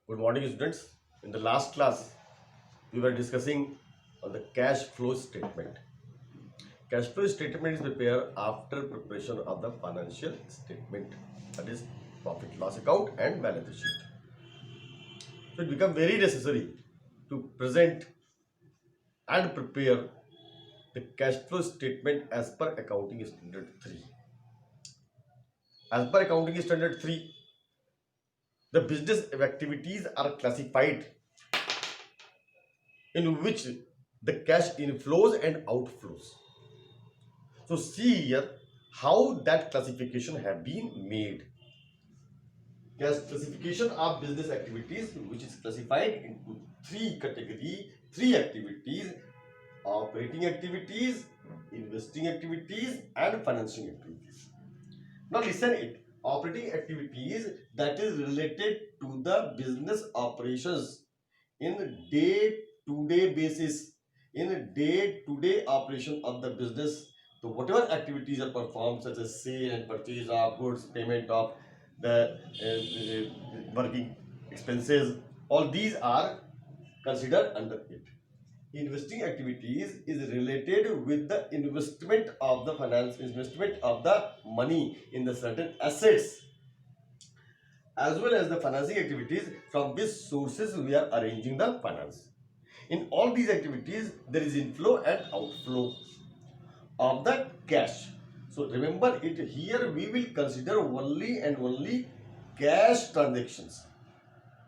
Good morning, students. In the last class, we were discussing on the cash flow statement. Cash flow statement is prepared after preparation of the financial statement, that is profit loss account and balance sheet. So it becomes very necessary to present and prepare the cash flow statement as per accounting standard 3. As per accounting standard 3, the business activities are classified in which the cash inflows and outflows. So see here how that classification have been made. Classification of business activities, which is classified into three categories, three activities: operating activities, investing activities, and financing activities. Now listen it. Operating activities, that is related to the business operations in day-to-day basis, in day-to-day operation of the business. So whatever activities are performed, such as sale and purchase of goods, payment of the working expenses, all these are considered under it. Investing activities is related with the investment of the investment of the money in the certain assets, as well as the financing activities from which sources we are arranging the finance. In all these activities, there is inflow and outflow of the cash. So remember it, here we will consider only and only cash transactions.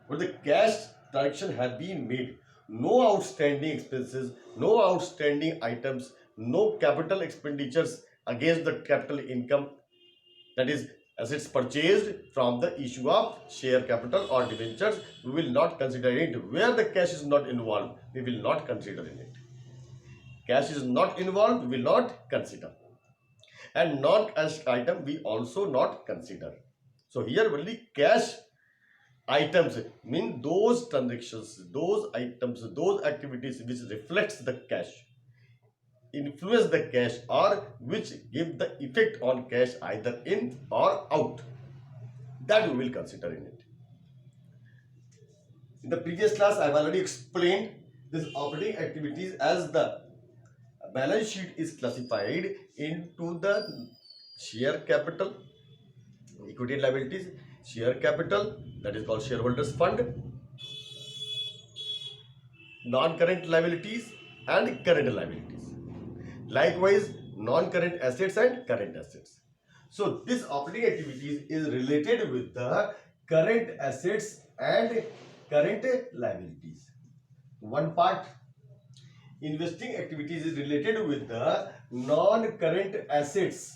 Where the cash transaction have been made, no outstanding expenses, no outstanding items, no capital expenditures against the capital income, that is assets purchased from the issue of share capital or debentures, we will not consider it. Where the cash is not involved, we will not consider in it. Cash is not involved, we will not consider. And non-cash item we also not consider. So here only cash items mean those transactions, those items, those activities which reflects the cash, influence the cash, or which give the effect on cash either in or out, that we will consider in it. In the previous class, I have already explained this operating activities as the balance sheet is classified into the share capital, equity and liabilities, share capital, that is called shareholders fund, non-current liabilities and current liabilities. Likewise, non-current assets and current assets. So this operating activities is related with the current assets and current liabilities. One part, investing activities is related with the non-current assets.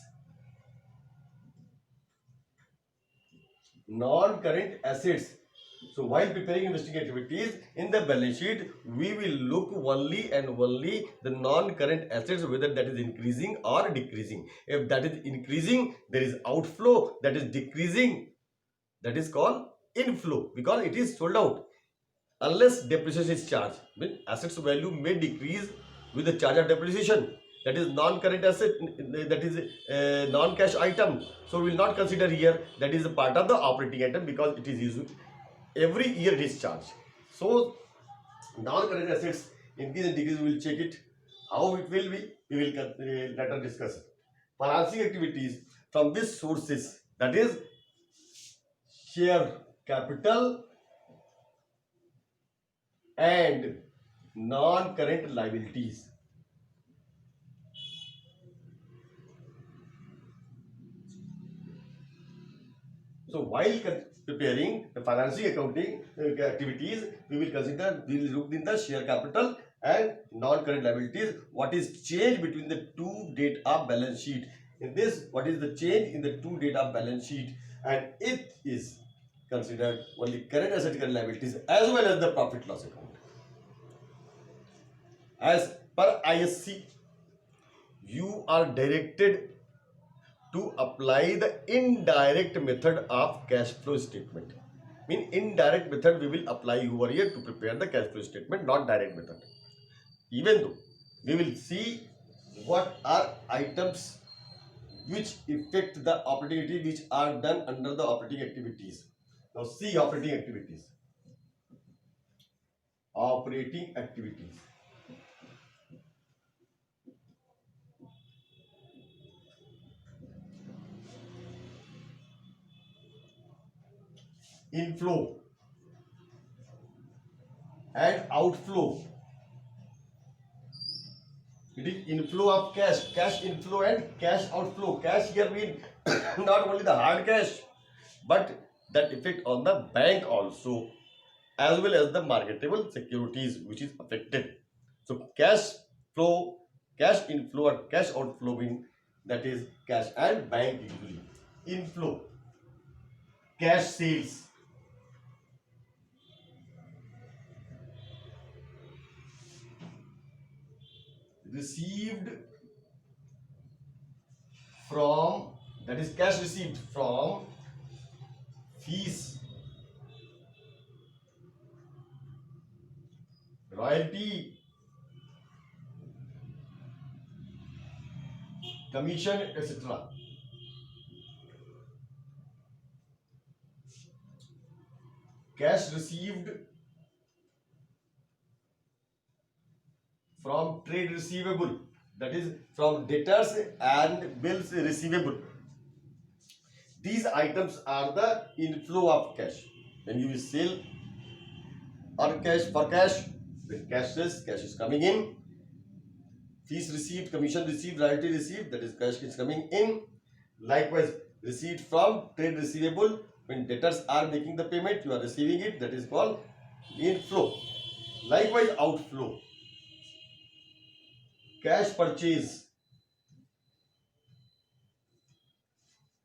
Non-current assets. So while preparing investing activities in the balance sheet, we will look only and only the non-current assets, whether that is increasing or decreasing. If that is increasing, there is outflow. That is decreasing, that is called inflow, because it is sold out. Unless depreciation is charged, mean assets value may decrease with the charge of depreciation. That is non-current asset, that is non-cash item. So we will not consider here. That is a part of the operating item because it is used every year discharge. So non-current assets increase and decrease, we will check it. How it will be, we will later discuss. Financing activities from which sources, that is share capital and non-current liabilities. So while preparing the financing accounting activities, we will look in the share capital and non-current liabilities. What is change between the two date of balance sheet? In this, what is the change in the two date of balance sheet? And it is considered only current asset, current liabilities, as well as the profit loss account. As per ISC, you are directed to apply the indirect method of cash flow statement. Mean indirect method we will apply over here to prepare the cash flow statement, not direct method. Even though we will see what are items which affect the operating activity, which are done under the operating activities. Now see operating activities. operating activities. Inflow and outflow. It is inflow of cash, cash inflow and cash outflow. Cash here means not only the hard cash, but that effect on the bank also, as well as the marketable securities which is affected. So cash flow, cash inflow or cash outflow mean that is cash and bank usually. Inflow, cash sales. Received from, that is cash received from fees, royalty, commission, etc. Cash received from trade receivable, that is from debtors and bills receivable. These items are the inflow of cash. When you sell or cash for cash, when cash is coming in. Fees received, commission received, royalty received, that is cash is coming in. Likewise, receipt from trade receivable, when debtors are making the payment, you are receiving it, that is called inflow. Likewise, outflow, cash purchase.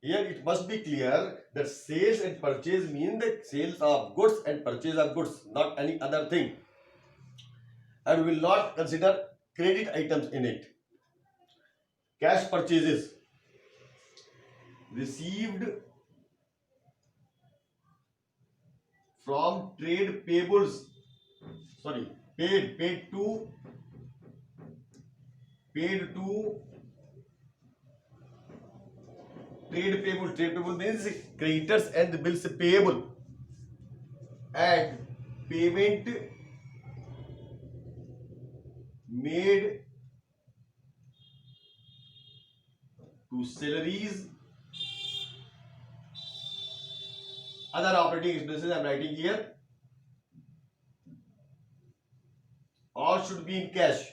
Here it must be clear that sales and purchase mean the sales of goods and purchase of goods, not any other thing. And we will not consider credit items in it. Cash purchases received from trade payables, paid to trade payable. Trade payable means creditors and bills payable, and payment made to salaries, other operating expenses I am writing here, all should be in cash.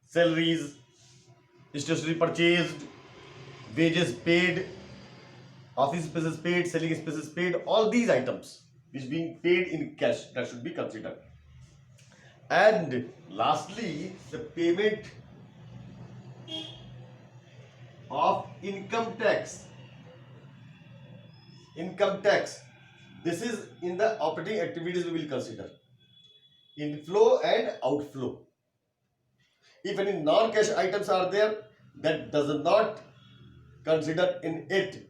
Salaries, stationery purchased, wages paid, office expenses paid, selling expenses paid, all these items which being paid in cash, that should be considered. And lastly, the payment of income tax. Income tax, this is in the operating activities we will consider. Inflow and outflow. If any non-cash items are there, that does not consider in it.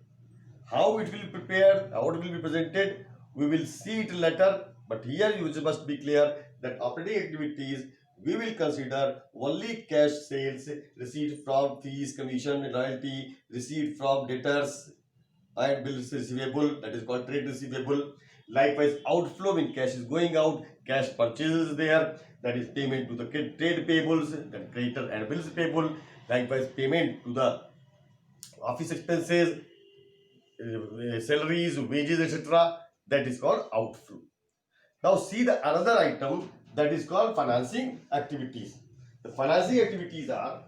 How it will be prepared, how it will be presented, we will see it later. But here you must be clear that operating activities we will consider only cash sales, receipt from fees, commission, royalty, receipt from debtors and bills receivable, that is called trade receivable. Likewise, outflow when cash is going out, cash purchases there, that is payment to the trade payables, then creditor and bills payable. Likewise, payment to the office expenses, salaries, wages, etc. That is called outflow. Now see the another item that is called financing activities. The financing activities are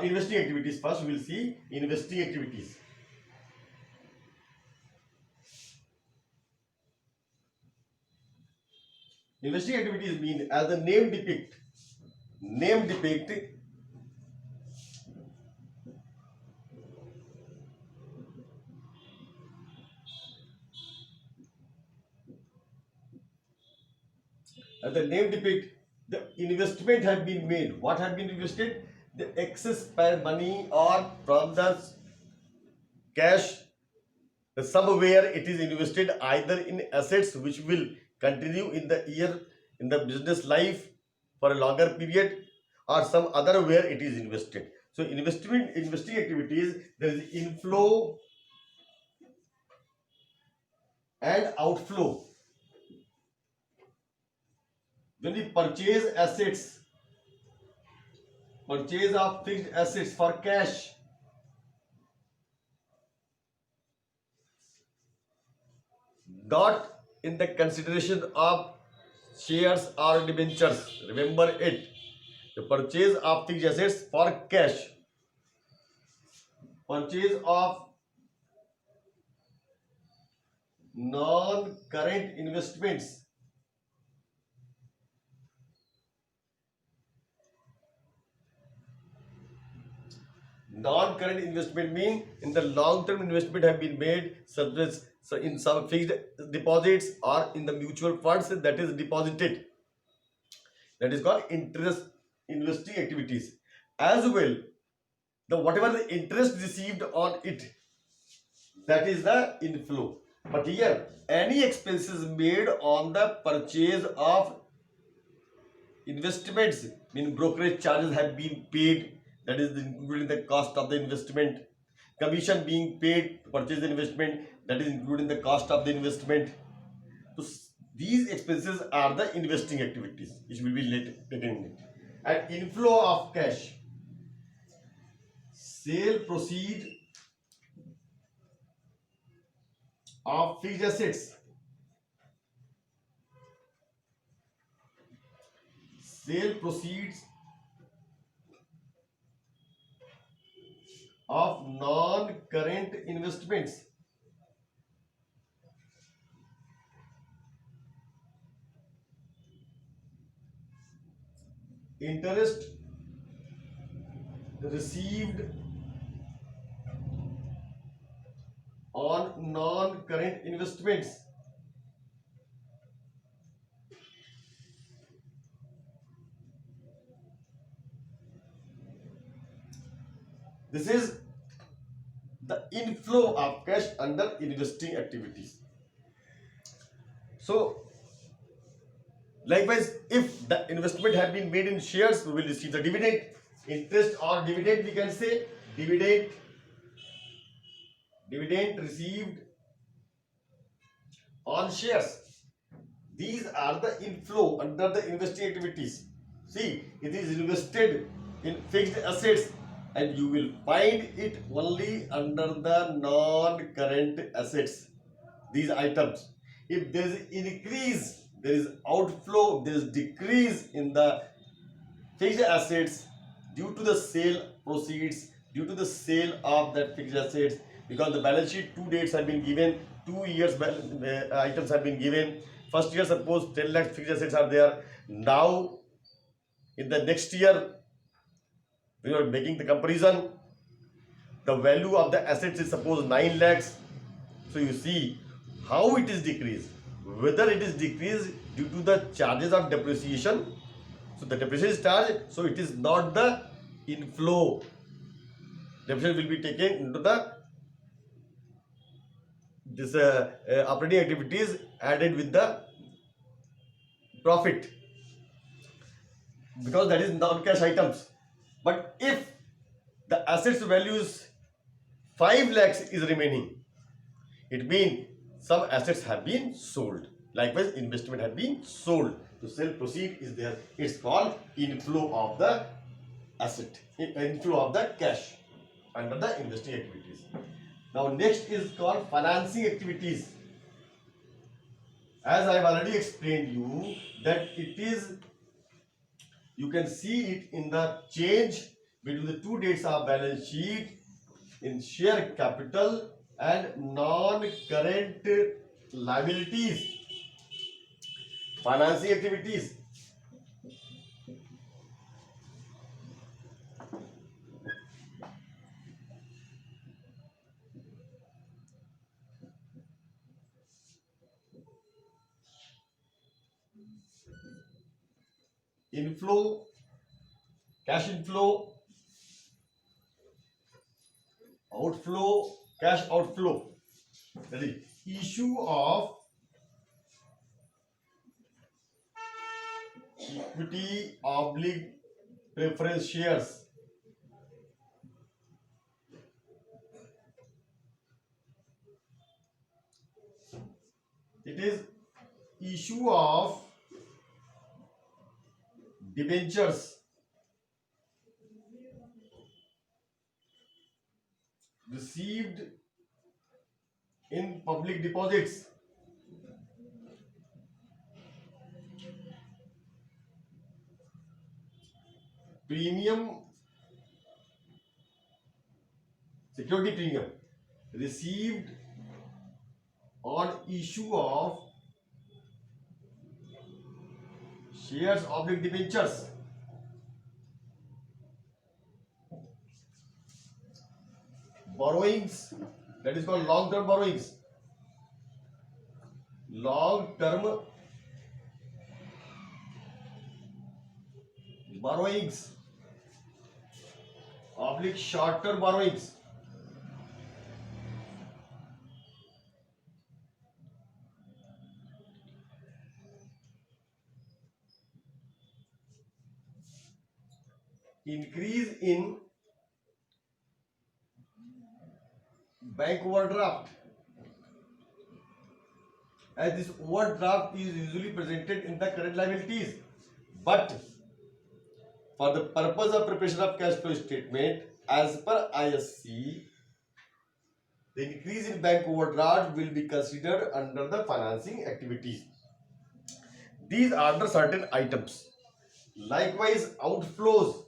investing activities. First we will see investing activities. Investing activities mean, as the name depict, as the name depict, the investment has been made. What has been invested? The excess money or from the cash, somewhere it is invested either in assets which will continue in the year, in the business life for a longer period, or some other where it is invested. So investing activities, there is inflow and outflow. When we purchase assets, purchase of fixed assets for cash, not in the consideration of shares or debentures. Remember it. The purchase of fixed assets for cash, purchase of non-current investments, non-current investment mean in the long-term investment have been made such as so in some fixed deposits or in the mutual funds that is deposited, that is called interest investing activities. As well, the whatever the interest received on it, that is the inflow. But here any expenses made on the purchase of investments, mean brokerage charges have been paid, that is including the cost of the investment. Commission being paid to purchase the investment, that is including the cost of the investment. So these expenses are the investing activities which will be later taken in. And inflow of cash, sale proceed of fixed assets, sale proceeds of non-current investments, interest received on non-current investments, this is the inflow of cash under investing activities. So likewise, if the investment had been made in shares, we will receive the dividend. Interest or dividend, we can say dividend received on shares. These are the inflow under the investing activities. See, it is invested in fixed assets and you will find it only under the non-current assets, these items. If there is increase, there is outflow, there is decrease in the fixed assets due to the sale proceeds, due to the sale of that fixed assets, because the balance sheet 2 dates have been given, 2 years items have been given. First year suppose 10 lakh fixed assets are there. Now in the next year we are making the comparison, the value of the assets is suppose 9 lakhs. So you see how it is decreased, whether it is decreased due to the charges of depreciation. So the depreciation is charged, so it is not the inflow. Depreciation will be taken into the this operating activities added with the profit, because that is non-cash items. But if the assets values 5 lakhs is remaining, it means some assets have been sold. Likewise, investment have been sold. So sale proceed is there. It's called inflow of the asset, inflow of the cash under the investing activities. Now next is called financing activities. As I have already explained you that it is, you can see it in the change between the 2 dates of balance sheet in share capital and non-current liabilities. Financing activities. Inflow, cash inflow, outflow, cash outflow. That is issue of equity oblique preference shares, It is issue of debentures received in public deposits. Premium, security premium received on issue of shares oblique debentures. Borrowings, that is called long term borrowings. Long term borrowings oblique short term borrowings. Increase in bank overdraft, as this overdraft is usually presented in the current liabilities, but for the purpose of preparation of cash flow statement as per ISC, the increase in bank overdraft will be considered under the financing activities. These are the certain items. Likewise, outflows,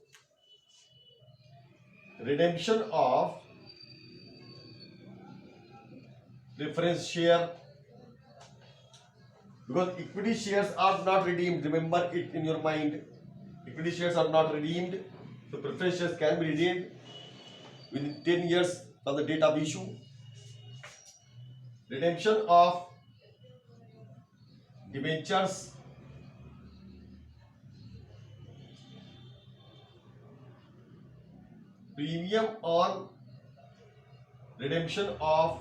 redemption of preference share, because equity shares are not redeemed. Remember it in your mind. Equity shares are not redeemed. So preference shares can be redeemed within 10 years from the date of issue. Redemption of debentures, premium on redemption of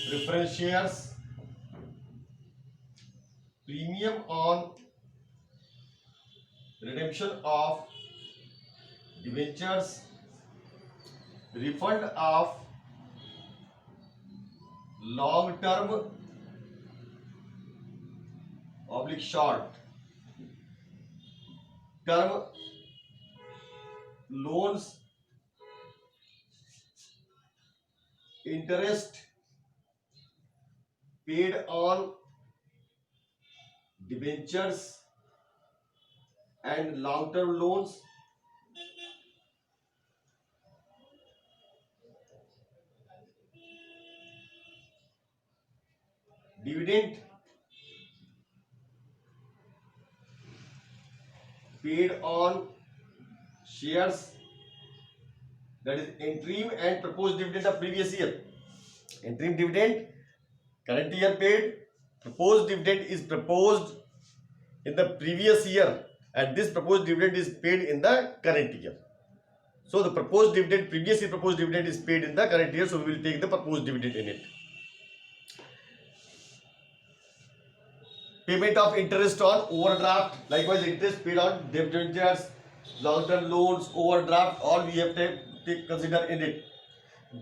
preference shares, premium on redemption of debentures, refund of long term oblique short term loans, interest paid on debentures and long term loans, dividend paid on shares, that is interim and proposed dividend of previous year. Interim dividend current year paid, proposed dividend is proposed in the previous year, and this proposed dividend is paid in the current year. So the proposed dividend, previous year proposed dividend is paid in the current year, so we will take the proposed dividend in it. Payment of interest on overdraft, likewise interest paid on debentures, long term loans, overdraft, all we have to consider in it.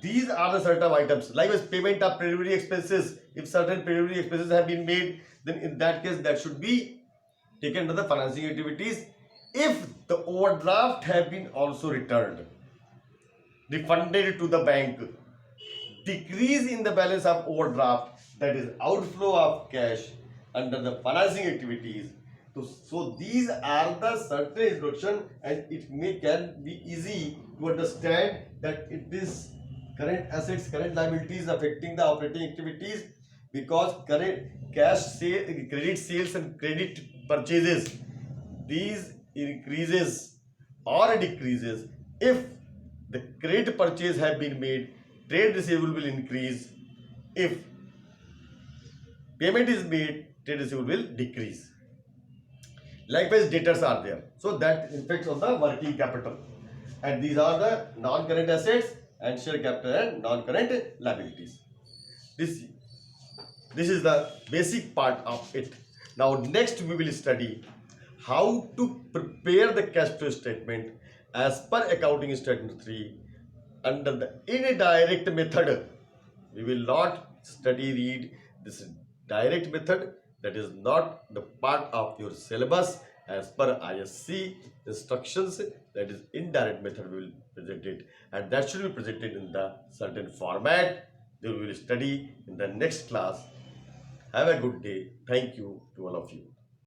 These are the certain items. Likewise, payment of preliminary expenses. If certain preliminary expenses have been made, then in that case that should be taken to the financing activities. If the overdraft have been also returned, refunded to the bank, decrease in the balance of overdraft, that is outflow of cash under the financing activities. So these are the certain introduction, and it can be easy to understand that it is current assets, current liabilities affecting the operating activities, because current cash sale, credit sales and credit purchases, these increases or decreases. If the credit purchase have been made, trade receivable will increase. If payment is made, trade receivable will decrease. Likewise, debtors are there, so that impacts on the working capital, and these are the non-current assets and share capital and non-current liabilities. This is the basic part of it. Now next we will study how to prepare the cash flow statement as per accounting statement 3 under the indirect method. We will not read this direct method, that is not the part of your syllabus as per ISC instructions. That is indirect method we will present it, and that should be presented in the certain format. They will study in the next class. Have a good day. Thank you to all of you.